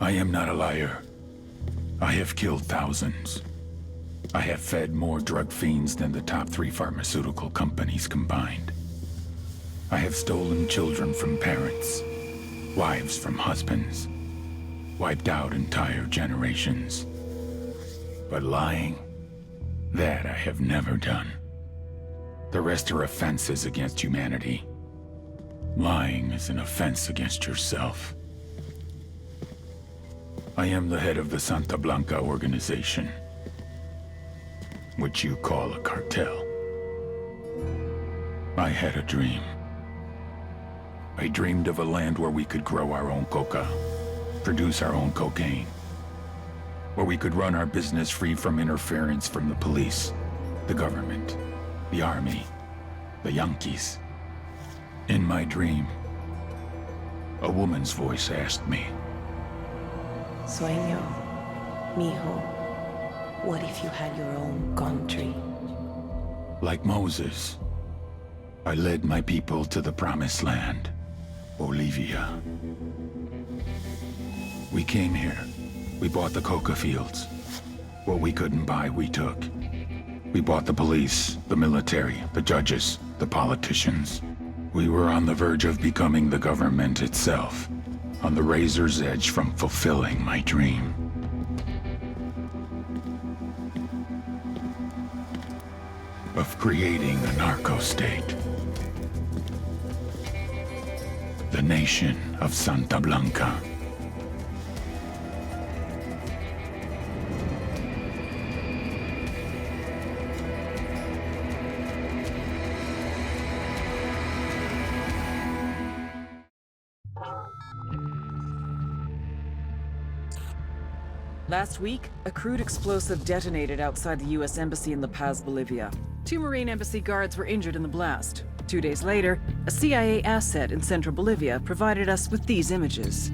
I am not a liar. I have killed thousands. I have fed more drug fiends than the top 3 pharmaceutical companies combined. I have stolen children from parents, wives from husbands, wiped out entire generations. But lying, that I have never done. The rest are offenses against humanity. Lying is an offense against yourself. I am the head of the Santa Blanca organization, which you call a cartel. I had a dream. I dreamed of a land where we could grow our own coca, produce our own cocaine, where we could run our business free from interference from the police, the government, the army, the Yankees. In my dream, a woman's voice asked me, Sueño, mijo, what if you had your own country? Like Moses, I led my people to the promised land, Bolivia. We came here. We bought the coca fields. What we couldn't buy, we took. We bought the police, the military, the judges, the politicians. We were on the verge of becoming the government itself, on the razor's edge from fulfilling my dream. Of creating a narco-state. The nation of Santa Blanca. Last week, a crude explosive detonated outside the U.S. Embassy in La Paz, Bolivia. 2 Marine Embassy guards were injured in the blast. 2 days later, a CIA asset in central Bolivia provided us with these images.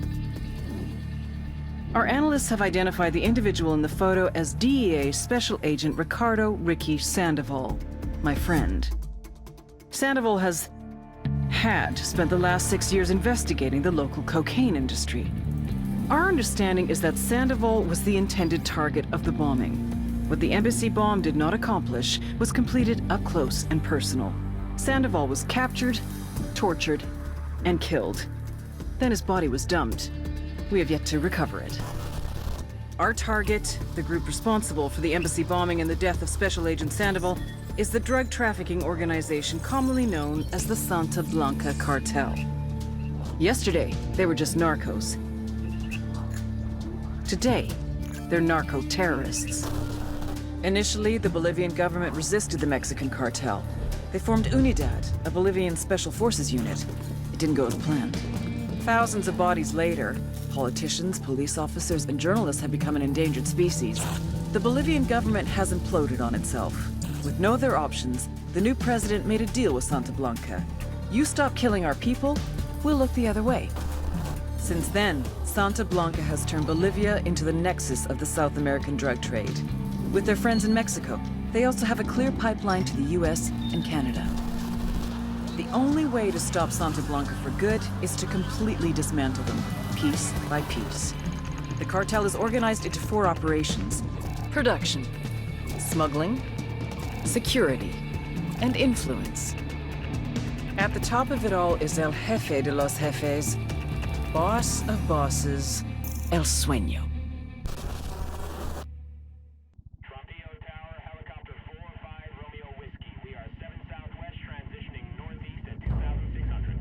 Our analysts have identified the individual in the photo as DEA Special Agent Ricardo Ricky Sandoval, my friend. Sandoval had spent the last 6 years investigating the local cocaine industry. Our understanding is that Sandoval was the intended target of the bombing. What the embassy bomb did not accomplish was completed up close and personal. Sandoval was captured, tortured, and killed. Then his body was dumped. We have yet to recover it. Our target, the group responsible for the embassy bombing and the death of Special Agent Sandoval, is the drug trafficking organization commonly known as the Santa Blanca Cartel. Yesterday, they were just narcos. Today, they're narco-terrorists. Initially, the Bolivian government resisted the Mexican cartel. They formed Unidad, a Bolivian special forces unit. It didn't go as planned. Thousands of bodies later, politicians, police officers, and journalists have become an endangered species. The Bolivian government has imploded on itself. With no other options, the new president made a deal with Santa Blanca. You stop killing our people, we'll look the other way. Since then, Santa Blanca has turned Bolivia into the nexus of the South American drug trade. With their friends in Mexico, they also have a clear pipeline to the US and Canada. The only way to stop Santa Blanca for good is to completely dismantle them, piece by piece. The cartel is organized into 4 operations: production, smuggling, security, and influence. At the top of it all is El Jefe de los Jefes, boss of bosses, El Sueño. Frontier Tower, helicopter 4-5 Romeo Whiskey. We are 7 southwest, transitioning northeast at 2,600.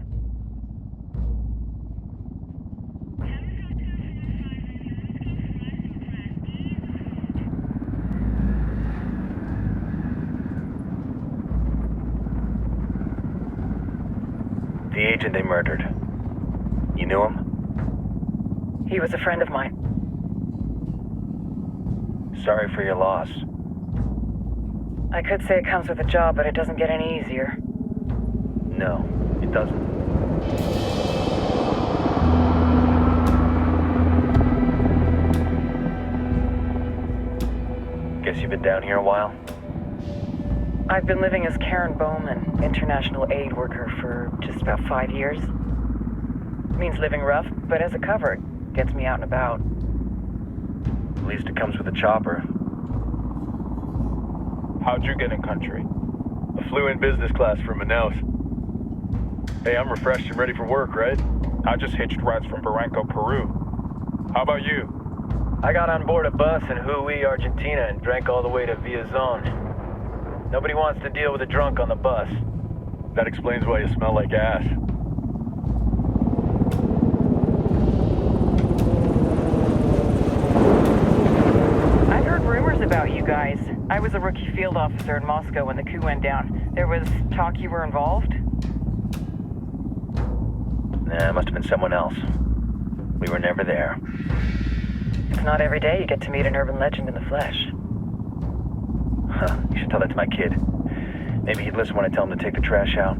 The agent they murdered. You knew him? He was a friend of mine. Sorry for your loss. I could say it comes with a job, but it doesn't get any easier. No, it doesn't. Guess you've been down here a while? I've been living as Karen Bowman, international aid worker, for just about 5 years. Means living rough, but as a cover, it gets me out and about. least it comes with a chopper. How'd you get in country? I flew in business class from Manaus. Hey, I'm refreshed and ready for work, right? I just hitched rides from Barranco, Peru. How about you? I got on board a bus in Jujuy, Argentina, and drank all the way to Villazon. Nobody wants to deal with a drunk on the bus. That explains why you smell like ass. I've heard rumors about you guys. I was a rookie field officer in Moscow when the coup went down. There was talk you were involved? Nah, it must have been someone else. We were never there. It's not every day you get to meet an urban legend in the flesh. Huh, you should tell that to my kid. Maybe he'd listen when I tell him to take the trash out.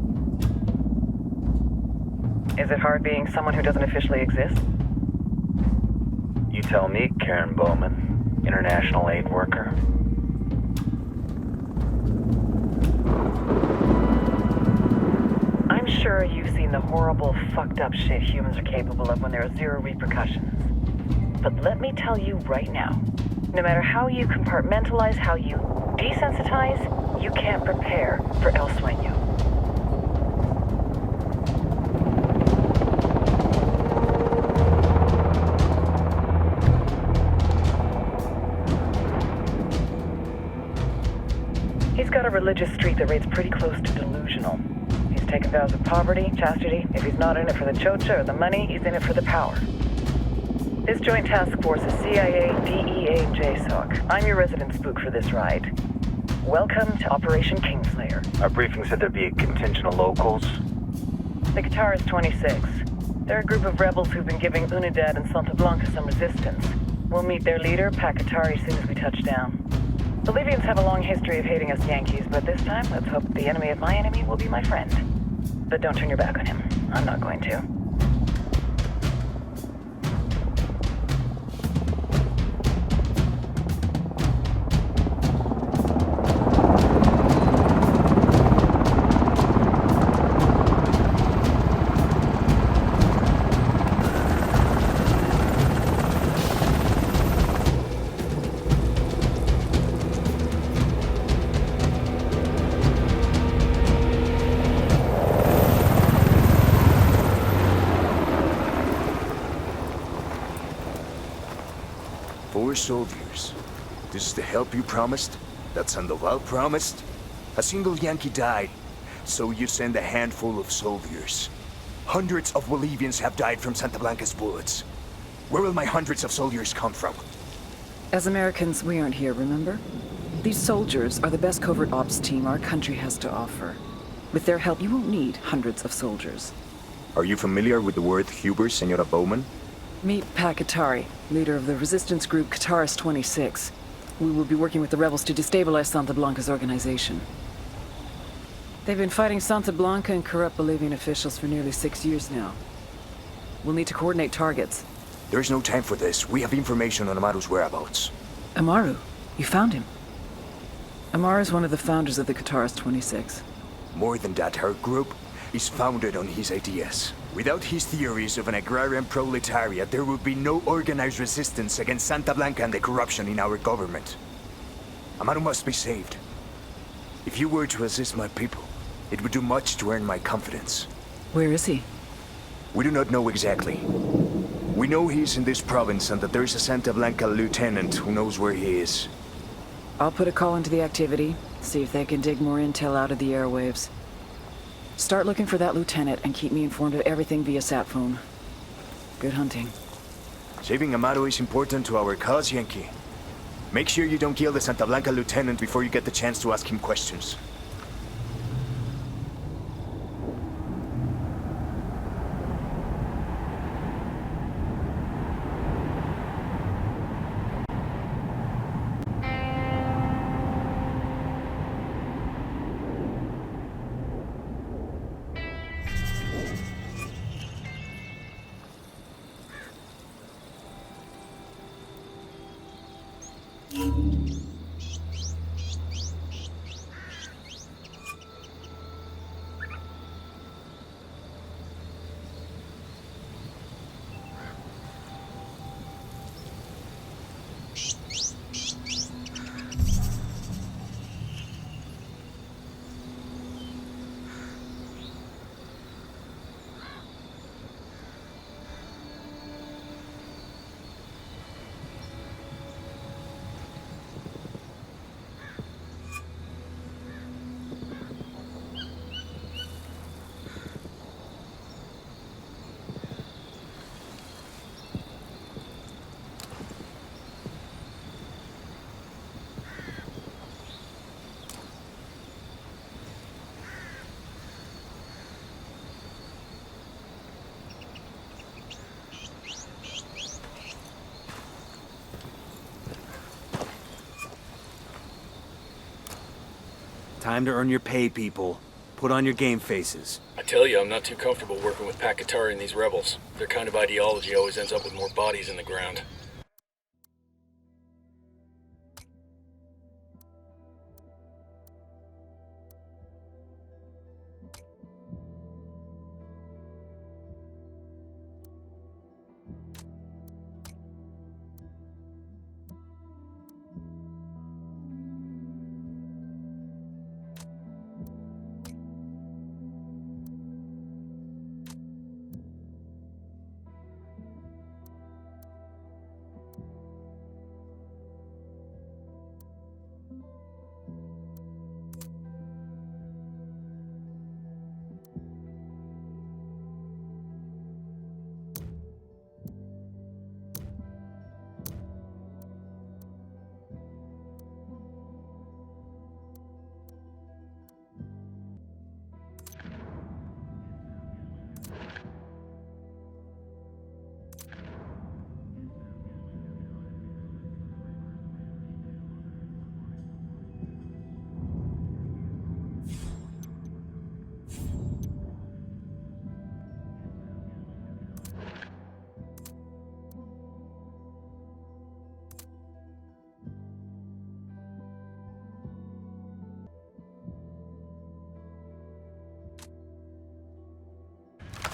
Is it hard being someone who doesn't officially exist? You tell me, Karen Bowman, international aid worker. I'm sure you've seen the horrible, fucked up shit humans are capable of when there are zero repercussions. But let me tell you right now, no matter how you compartmentalize, how you desensitize, you can't prepare for El Sueño. He's got a religious streak that rates pretty close to delusional. He's taken vows of poverty, chastity. If he's not in it for the chocha or the money, he's in it for the power. This joint task force is CIA, DEA, and JSOC. I'm your resident spook for this ride. Welcome to Operation Kingslayer. Our briefing said there'd be a contingent of locals. The Qatar is 26. They're a group of rebels who've been giving Unidad and Santa Blanca some resistance. We'll meet their leader, Pakatari, as soon as we touch down. Bolivians have a long history of hating us Yankees, but this time, let's hope the enemy of my enemy will be my friend. But don't turn your back on him. I'm not going to. Soldiers. This is the help you promised? That Sandoval promised? A single Yankee died, so you send a handful of soldiers. Hundreds of Bolivians have died from Santa Blanca's bullets. Where will my hundreds of soldiers come from? As Americans, we aren't here, remember? These soldiers are the best covert ops team our country has to offer. With their help, you won't need hundreds of soldiers. Are you familiar with the word Huber, Senora Bowman? Meet Pakatari, leader of the resistance group Qatar's 26. We will be working with the rebels to destabilize Santa Blanca's organization. They've been fighting Santa Blanca and corrupt Bolivian officials for nearly 6 years now. We'll need to coordinate targets. There's no time for this. We have information on Amaru's whereabouts. Amaru? You found him? Amaru is one of the founders of the Qatar's 26. More than that, her group is founded on his ideas. Without his theories of an agrarian proletariat, there would be no organized resistance against Santa Blanca and the corruption in our government. Amaru must be saved. If you were to assist my people, it would do much to earn my confidence. Where is he? We do not know exactly. We know he's in this province and that there's a Santa Blanca lieutenant who knows where he is. I'll put a call into the activity, see if they can dig more intel out of the airwaves. Start looking for that lieutenant and keep me informed of everything via sat phone. Good hunting. Saving Amaru is important to our cause, Yankee. Make sure you don't kill the Santa Blanca lieutenant before you get the chance to ask him questions. Time to earn your pay, people. Put on your game faces. I tell you, I'm not too comfortable working with Pakatari and these rebels. Their kind of ideology always ends up with more bodies in the ground.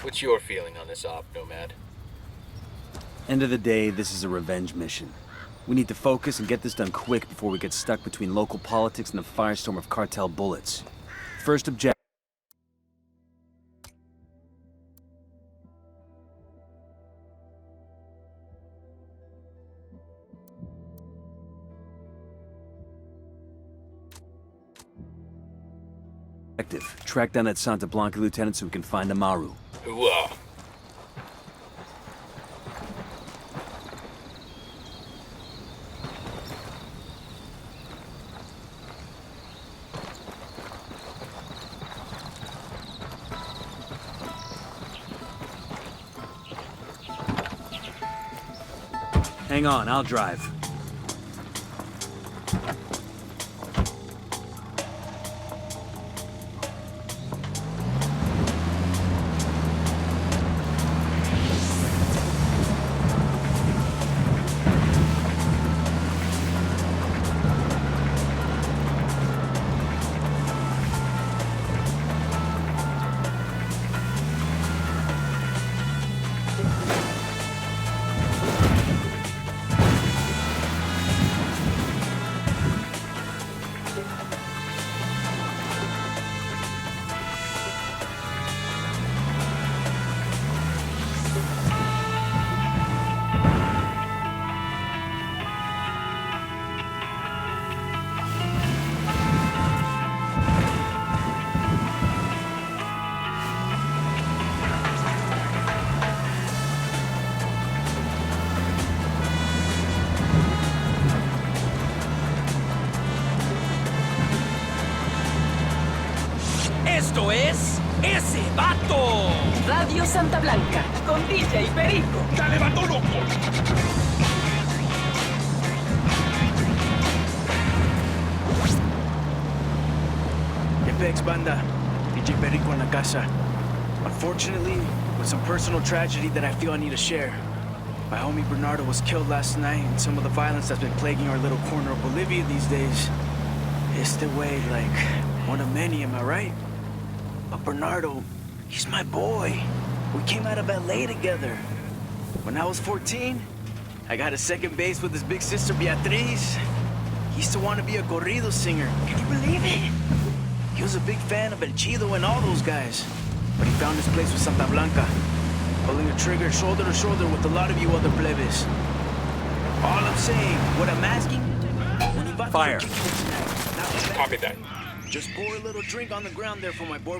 What's your feeling on this op, Nomad? End of the day, this is a revenge mission. We need to focus and get this done quick before we get stuck between local politics and the firestorm of cartel bullets. First objective. Track down that Santa Blanca lieutenant so we can find Amaru. Hooah! Hang on, I'll drive. ¡Esto es ese vato! Radio Santa Blanca, con DJ Perico. ¡Dale, vato loco! Pex Banda, DJ Perico en la casa. Unfortunately, with some personal tragedy that I feel I need to share. My homie Bernardo was killed last night, and some of the violence that's been plaguing our little corner of Bolivia these days. It's the way, like, one of many, am I right? But Bernardo, he's my boy. We came out of LA together. When I was 14, I got a second base with his big sister Beatriz. He used to want to be a corrido singer. Can you believe it? He was a big fan of El Chido and all those guys. But he found his place with Santa Blanca, pulling the trigger shoulder to shoulder with a lot of you other plebes. All I'm saying, what I'm asking, Fire. Copy that. Just pour a little drink on the ground there for my boy.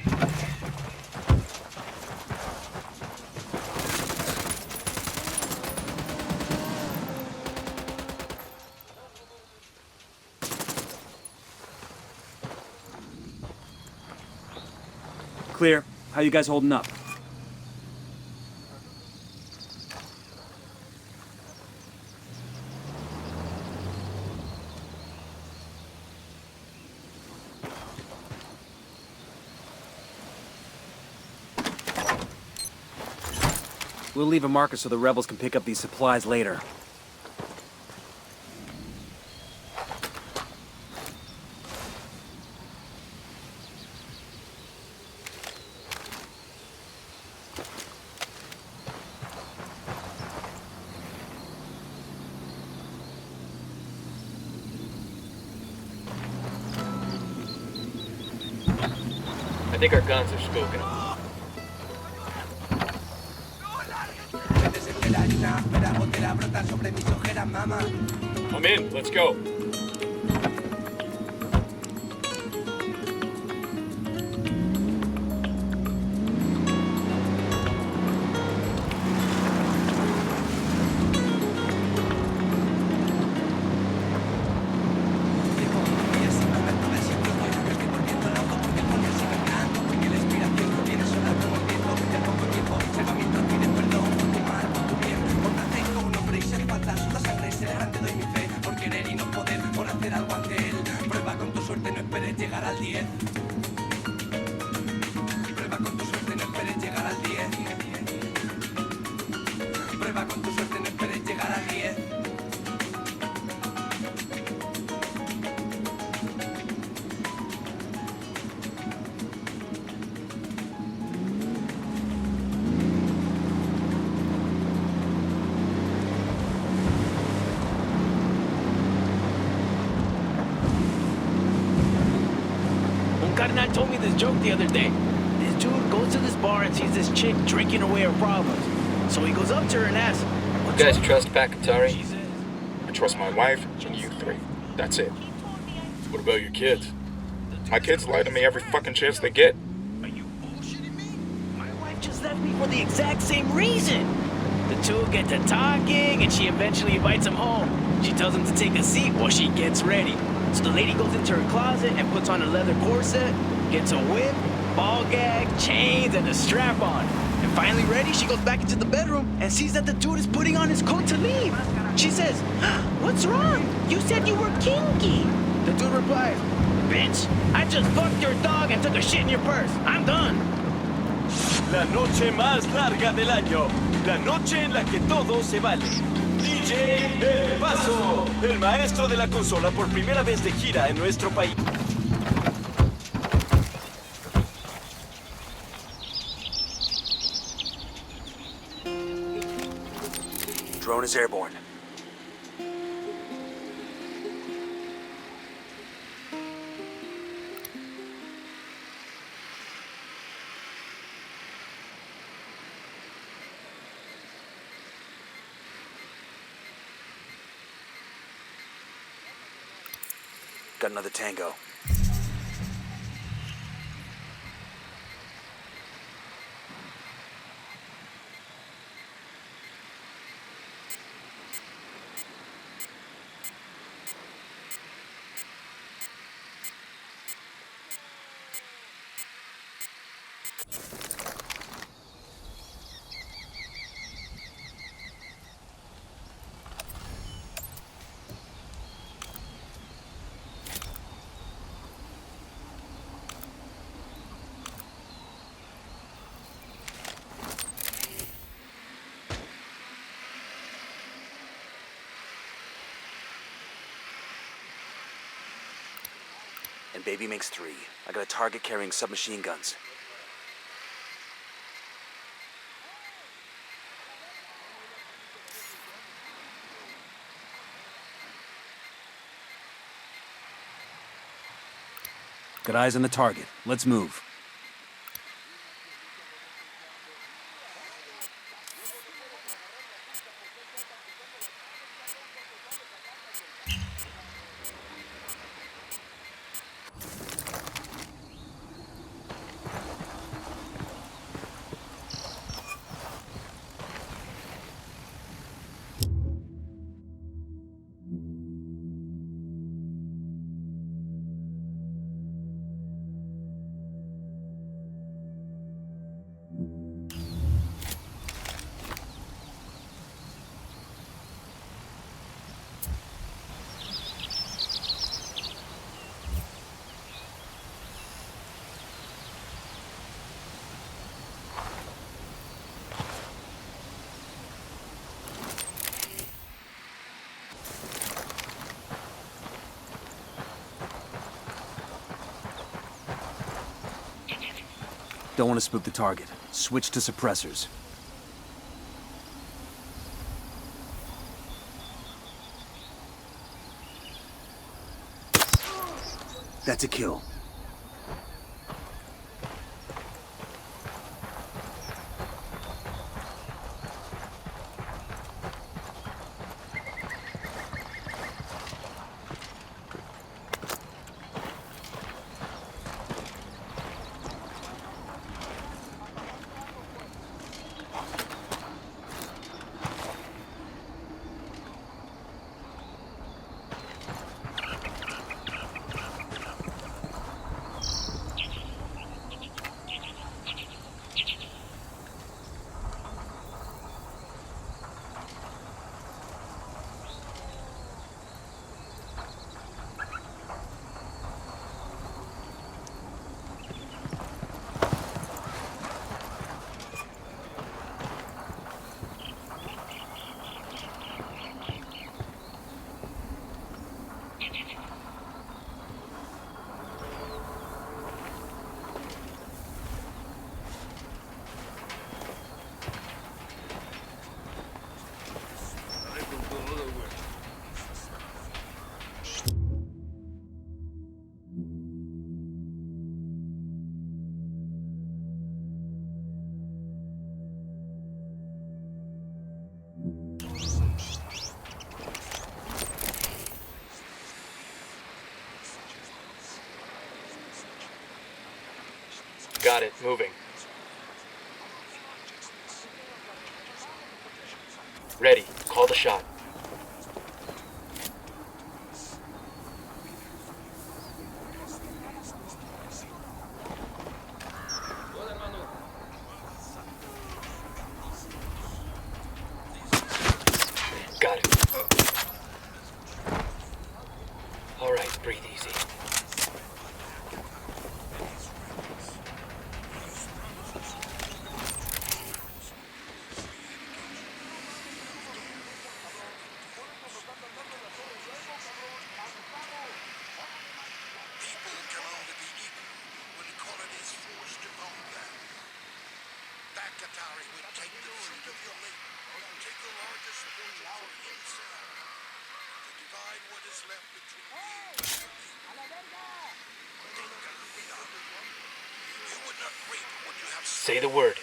Clear. How you guys holding up? We'll leave a marker so the rebels can pick up these supplies later. I think our guns are spoken. I'm in. Let's go. Carnal told me this joke the other day. This dude goes to this bar and sees this chick drinking away her problems. So he goes up to her and asks, You guys trust Pakatari? I trust my wife and you three. That's it. What about your kids? My kids lie to me every fucking chance they get. Are you bullshitting me? My wife just left me for the exact same reason. The two get to talking and she eventually invites him home. She tells him to take a seat while she gets ready. So the lady goes into her closet and puts on a leather corset, gets a whip, ball gag, chains, and a strap on. And finally ready, she goes back into the bedroom and sees that the dude is putting on his coat to leave. She says, "What's wrong? You said you were kinky." The dude replies, "Bitch, I just fucked your dog and took a shit in your purse. I'm done." La noche más larga del año. La noche en la que todo se vale. DJ El Paso, el maestro de la consola por primera vez de gira en nuestro país. Drone is airborne. Got another tango. And baby makes 3. I got a target carrying submachine guns. Got eyes on the target. Let's move. Don't want to spook the target. Switch to suppressors. That's a kill. Got it. Moving. Ready. Call the shot. Got it. All right. Breathe easy. Say the word.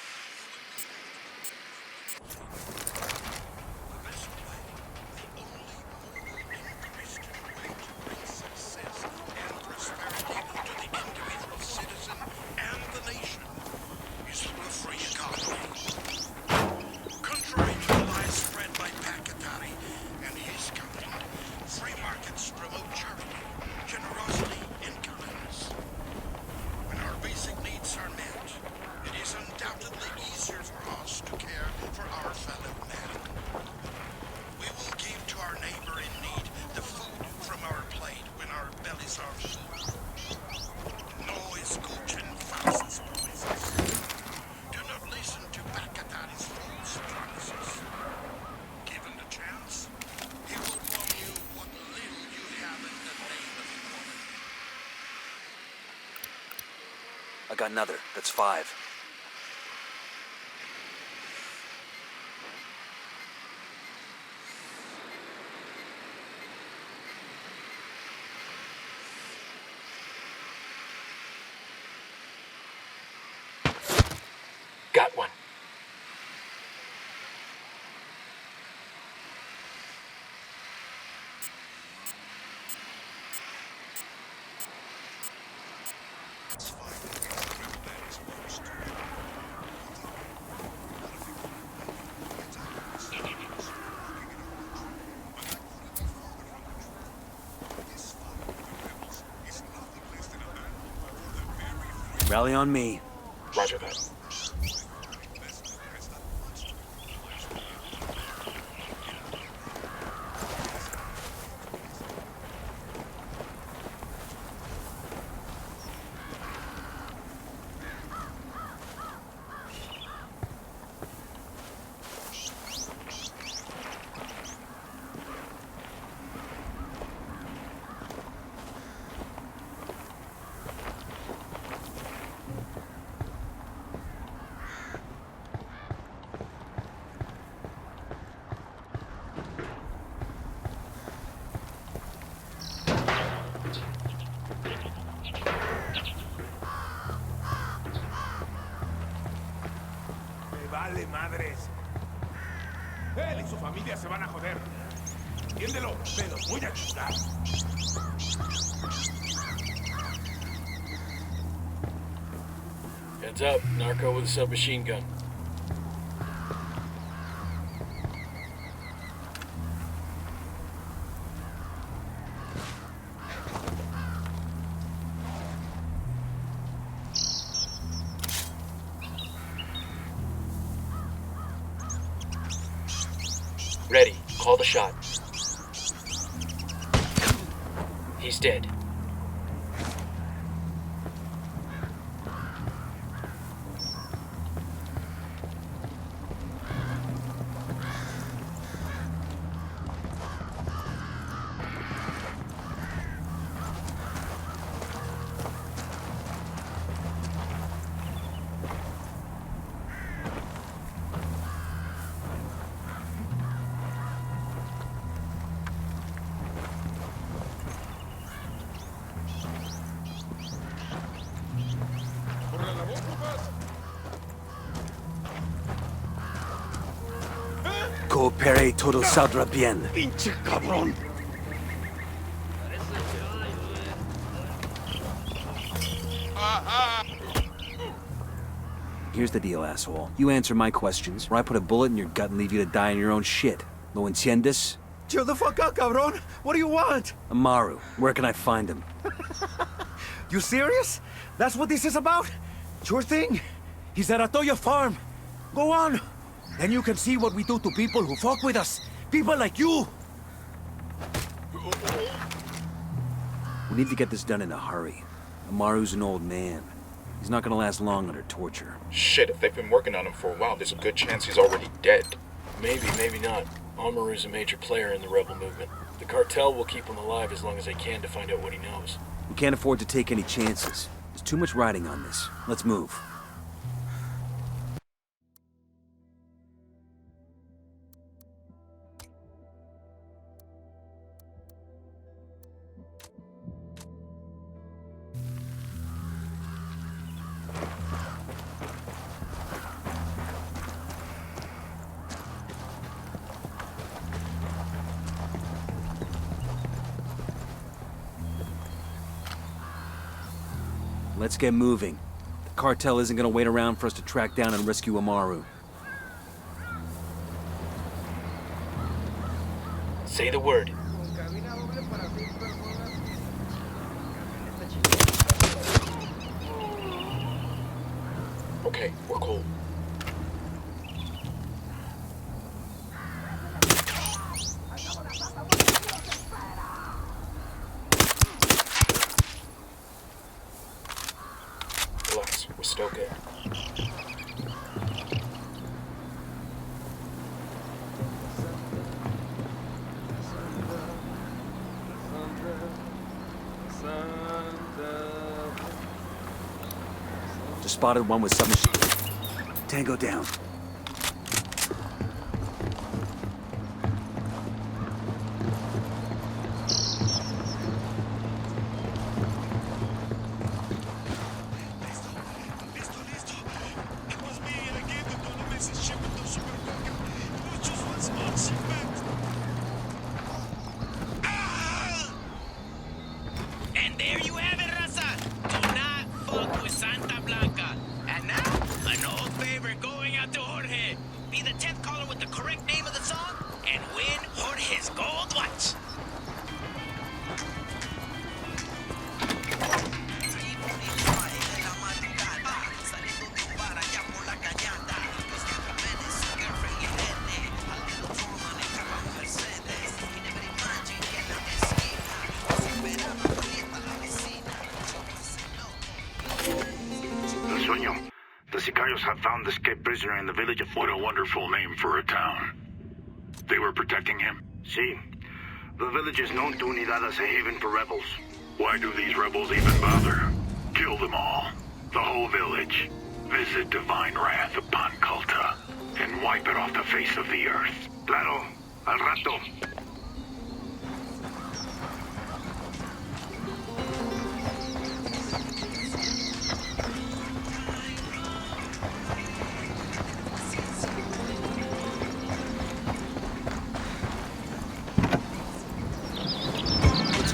I got another. That's 5. Got one. Rally on me. Roger that. Vale madres. Él y su familia se van a joder. Entiéndelo, me los voy a chutar. Heads up, narco with a submachine gun. Ready. Call the shot. He's dead. Coopere todo saldrá bien. ¡Pinche cabrón! Here's the deal, asshole. You answer my questions, or I put a bullet in your gut and leave you to die in your own shit. ¿Lo entiendes? Chill the fuck out, cabrón! What do you want? Amaru, where can I find him? You serious? That's what this is about? Sure thing. He's at Atoya Farm. Go on. Then you can see what we do to people who fuck with us. People like you. We need to get this done in a hurry. Amaru's an old man. He's not gonna last long under torture. Shit, if they've been working on him for a while, there's a good chance he's already dead. Maybe, maybe not. Amaru's a major player in the rebel movement. The cartel will keep him alive as long as they can to find out what he knows. We can't afford to take any chances. There's too much riding on this. Let's move. Let's get moving. The cartel isn't gonna wait around for us to track down and rescue Amaru. Say the word. Okay, we're cool. Relax, we're still good. Just spotted one with submachine. Tango down. And there you have it, Raza. Do not fuck with Santa Blanca. And now, an old favor going out to Jorge. Be the 10th caller with the correct name of the song and win Jorge's gold watch. The sicarios have found the escaped prisoner in the village of... What a wonderful name for a town. They were protecting him? See, the village is known to Unidad as a haven for rebels. Why do these rebels even bother? Kill them all. The whole village. Visit divine wrath upon Culta. And wipe it off the face of the earth. Claro, al rato.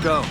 go.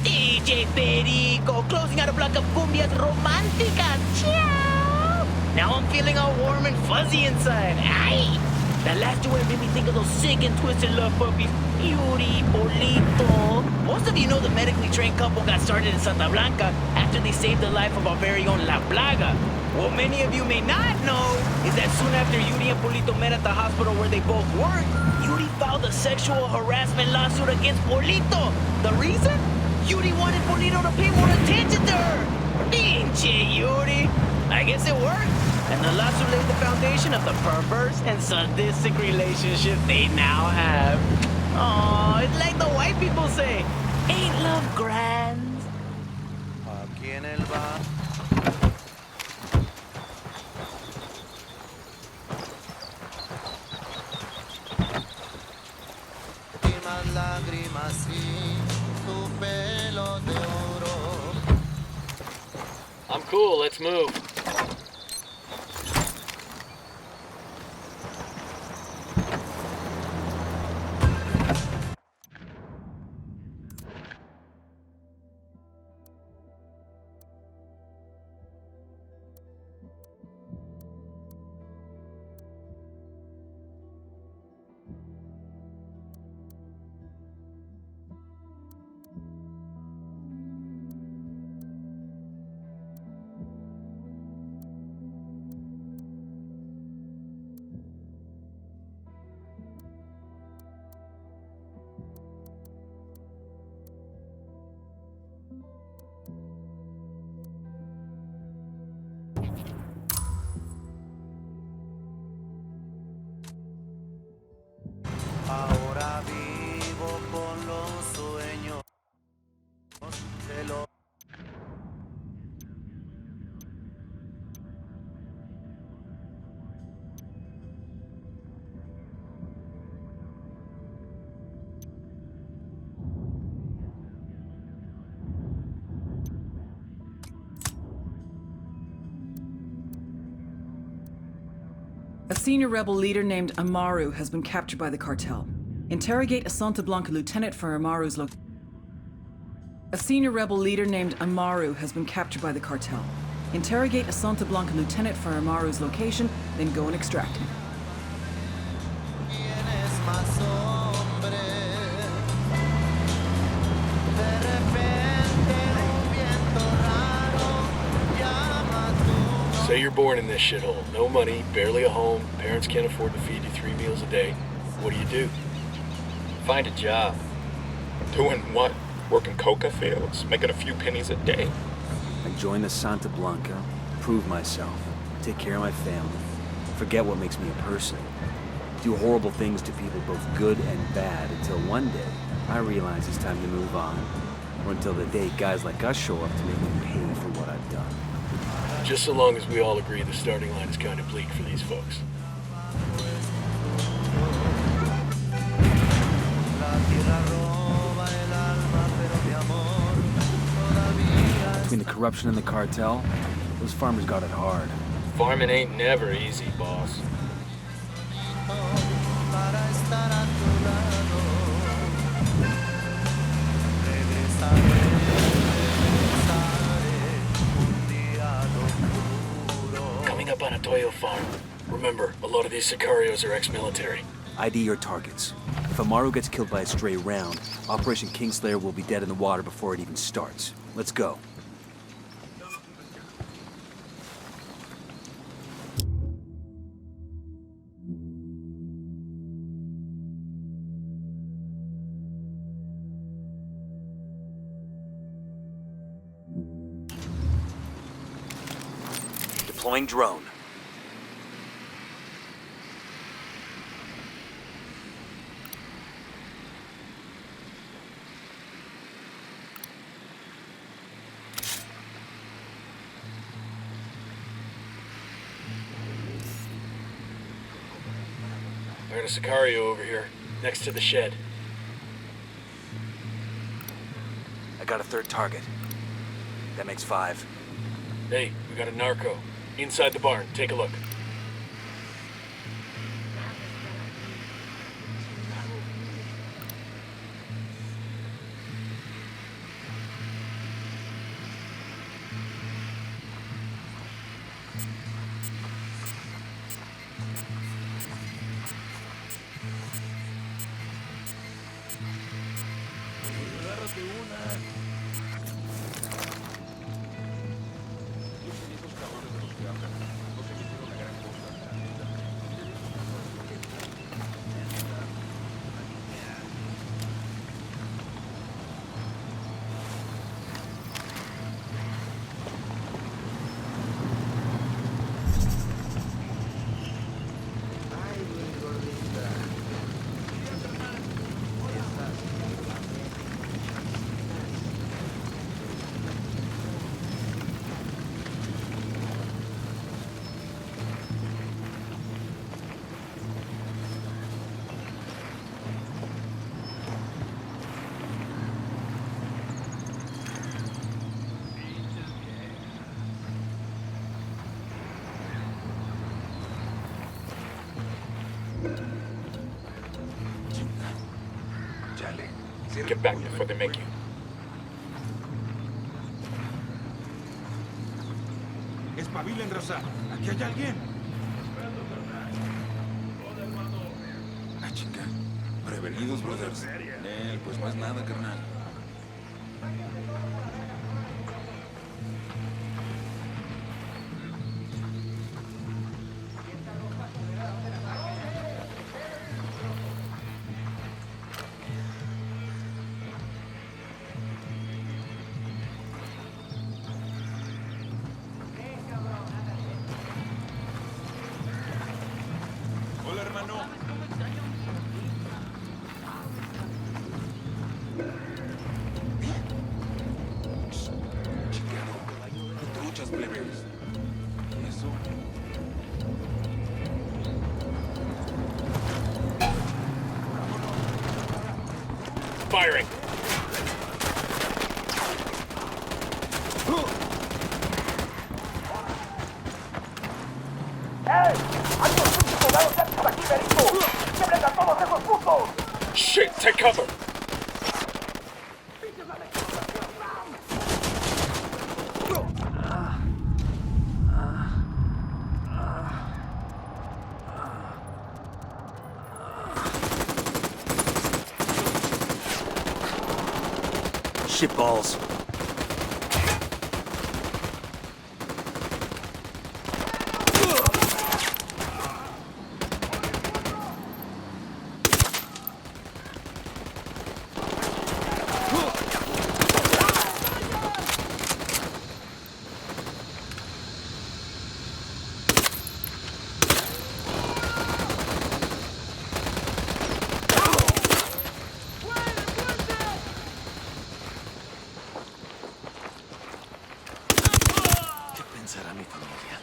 DJ Perico, closing out a block of cumbias románticas. Ciao! Now I'm feeling all warm and fuzzy inside. Aye! That last duet made me think of those sick and twisted love puppies. Yuri, Polito. Most of you know the medically trained couple got started in Santa Blanca after they saved the life of our very own La Plaga. What many of you may not know is that soon after Yuri and Polito met at the hospital where they both worked, Yuri filed a sexual harassment lawsuit against Polito. The reason? Yuri wanted Polito to pay more attention to her. Pinche Yuri. I guess it worked. And the lawsuit laid the foundation of the perverse and sadistic relationship they now have. Oh, it's like the white people say, ain't love grand? Aquí en el bar. I'm cool, let's move. Ahora vivo con los sueños de los... A senior rebel leader named Amaru has been captured by the cartel. Interrogate a Santa Blanca lieutenant for Amaru's location. A senior rebel leader named Amaru has been captured by the cartel. Interrogate a Santa Blanca lieutenant for Amaru's location, then go and extract him. Say you're born in this shithole. No money, barely a home, parents can't afford to feed you 3 meals a day. What do? Find a job. Doing what? Working coca fields? Making a few pennies a day? I join the Santa Blanca, prove myself, take care of my family, forget what makes me a person. Do horrible things to people both good and bad until one day I realize it's time to move on. Or until the day guys like us show up to make me pay for what I've done. Just so long as we all agree the starting line is kind of bleak for these folks. Between the corruption and the cartel, those farmers got it hard. Farming ain't never easy, boss. Coming up on a Toyo farm. Remember, a lot of these sicarios are ex-military. ID your targets. If Amaru gets killed by a stray round, Operation Kingslayer will be dead in the water before it even starts. Let's go. Deploying drone. I heard a Sicario over here, next to the shed. I got a third target. That makes 5. Hey, we got a narco. Inside the barn, take a look. Get back before they make you. Espabilen, raza. Aquí hay alguien. Ah, chinga. Prevenidos, brothers. Pues más nada, carnal. Hola, hermano. Truchas, plebes. Eso. Firing. Shit, take cover. Shitballs. Pensará mi familia.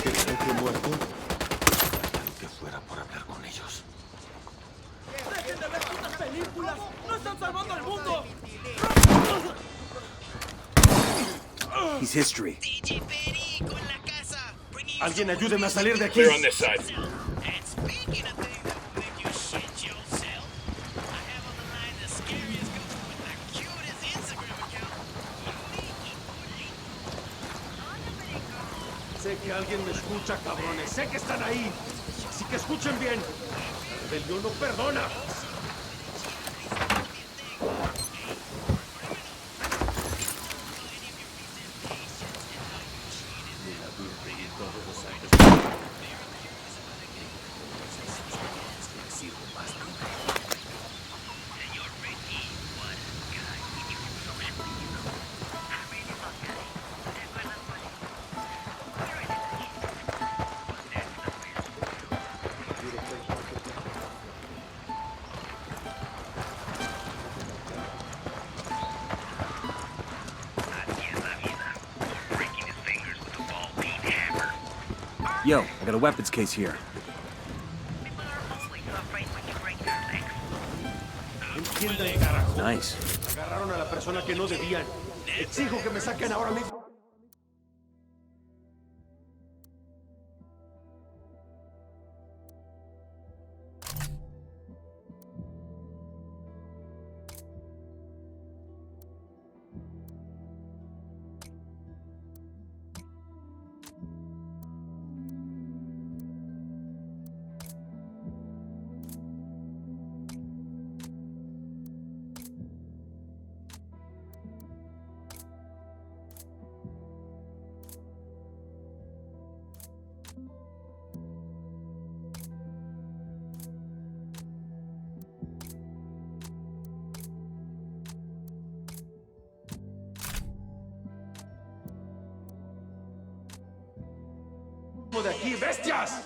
¿Que esté muerto? Aunque fuera por hablar con ellos. ¡Dejen de ver putas películas! ¡No están salvando al mundo! He's history. Alguien ayúdeme a salir de aquí. Clear on this side. Sé que alguien me escucha, cabrones. Sé que están ahí. Así que escuchen bien. La rebelión no perdona. Yo, I got a weapons case here. Entiendan, carajo. Nice. Agarraron a la persona que no debían. Exijo que me saquen ahora mismo. mismo de aquí, bestias!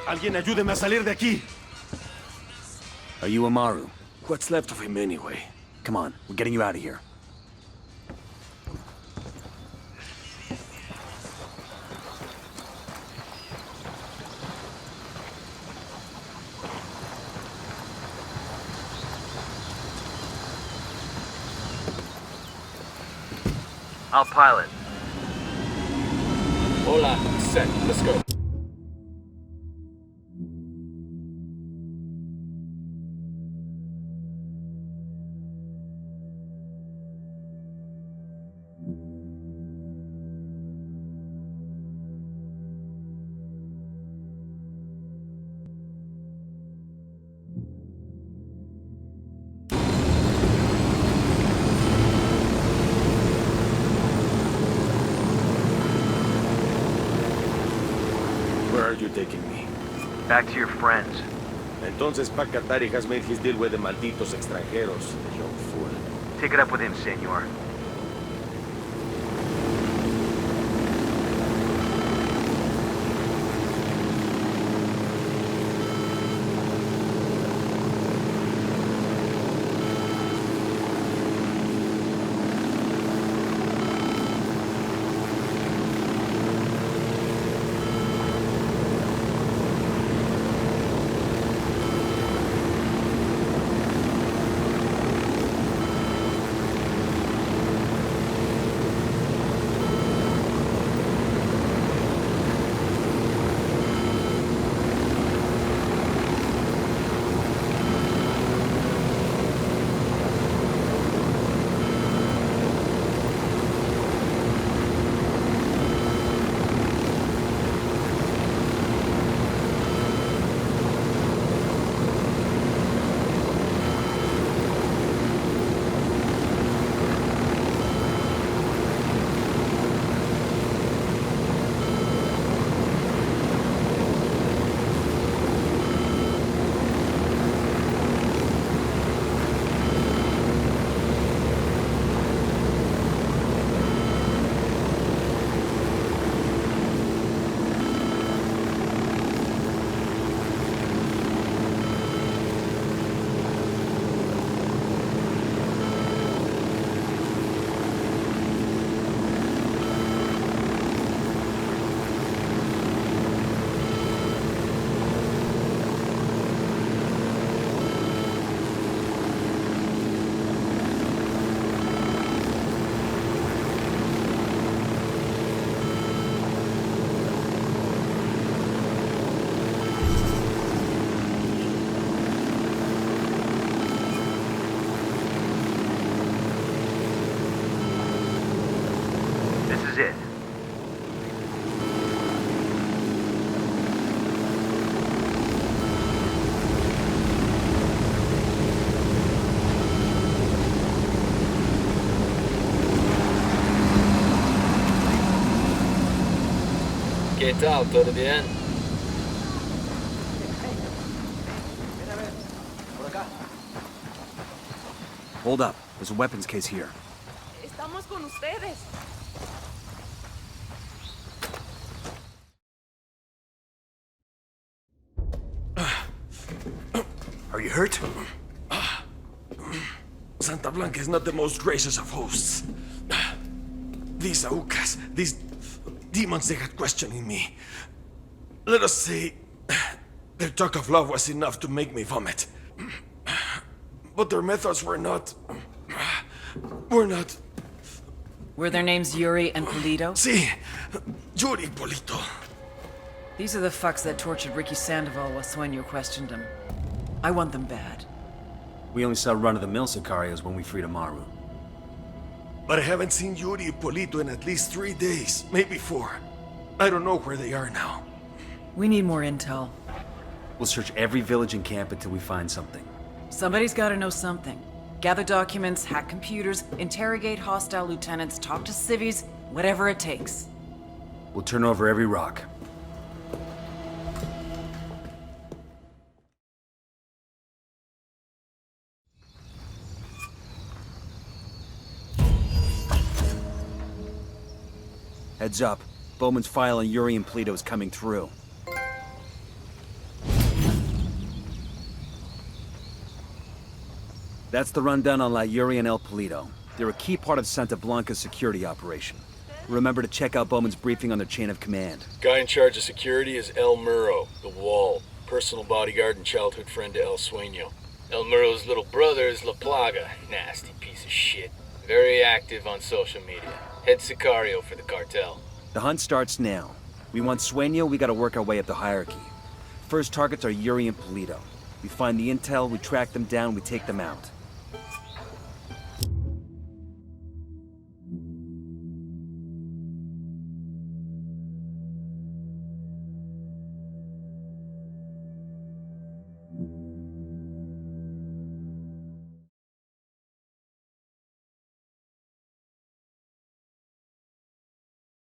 Alguien ayúdeme a salir de aquí. Are you Amaru? What's left of him anyway? Come on, we're getting you out of here. I'll pilot. Hola, set, let's go. Where are you taking me? Back to your friends. Entonces Pacatari has made his deal with the malditos extranjeros, the young fool. Take it up with him, senor. It. ¿Qué tal? ¿Todo bien? Hold up. There's a weapons case here. Estamos con ustedes. Are you hurt? Santa Blanca is not the most gracious of hosts. These Aucas, these demons they had questioning me. Let us say, their talk of love was enough to make me vomit. But their methods were not... Were their names Yuri and Polito? Sí, Yuri Polito. These are the fucks that tortured Ricky Sandoval while Sueño questioned him. I want them bad. We only saw run-of-the-mill Sicarios when we freed Amaru. But I haven't seen Yuri and Polito in at least 3 days, maybe 4. I don't know where they are now. We need more intel. We'll search every village and camp until we find something. Somebody's gotta know something. Gather documents, hack computers, interrogate hostile lieutenants, talk to civvies, whatever it takes. We'll turn over every rock. Heads up. Bowman's file on Yuri and Polito is coming through. That's the rundown on La Yuri and El Polito. They're a key part of Santa Blanca's security operation. Remember to check out Bowman's briefing on their chain of command. Guy in charge of security is El Muro, the Wall. Personal bodyguard and childhood friend to El Sueño. El Muro's little brother is La Plaga. Nasty piece of shit. Very active on social media. Head Sicario for the cartel. The hunt starts now. We want Sueño, we gotta work our way up the hierarchy. First targets are Yuri and Polito. We find the intel, we track them down, we take them out.